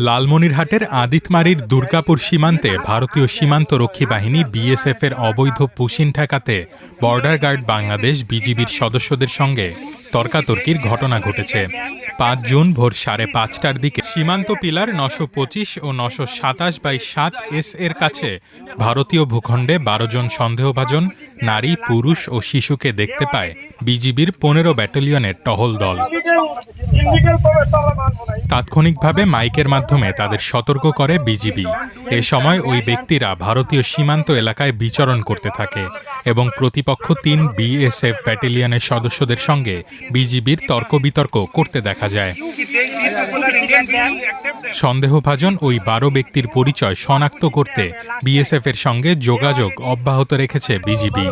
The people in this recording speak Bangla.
লালমনিরহাটের আদিতমারির দুর্গাপুর সীমান্তে ভারতীয় সীমান্তরক্ষী বাহিনী বিএসএফ এর অবৈধ পুশিন ঠেকাতে বর্ডার গার্ড বাংলাদেশ বিজিবির সদস্যদের সঙ্গে তর্কাতর্কির ঘটনা ঘটেছে। ৫ জুন ভোর ৫:৩০টার দিকে সীমান্ত পিলার ৯২৫ ও ৯২৭/৭ এস এর কাছে ভারতীয় ভূখণ্ডে ১২ জন সন্দেহভাজন নারী, পুরুষ ও শিশুকে দেখতে পায় বিজিবির ১৫ ব্যাটালিয়নের টহল দল। তাৎক্ষণিকভাবে মাইকের মাধ্যমে তাদের সতর্ক করে বিজিবি। এ সময় ওই ব্যক্তিরা ভারতীয় সীমান্ত এলাকায় বিচরণ করতে থাকে এবং প্রতিপক্ষ ৩ বিএসএফ ব্যাটালিয়নের সদস্যদের সঙ্গে বিজিবির তর্ক বিতর্ক করতে দেখা যায়। সন্দেহভাজন ওই ১২ ব্যক্তির পরিচয় শনাক্ত করতে বিএসএফ এর সঙ্গে যোগাযোগ অব্যাহত রেখেছে বিজিবি।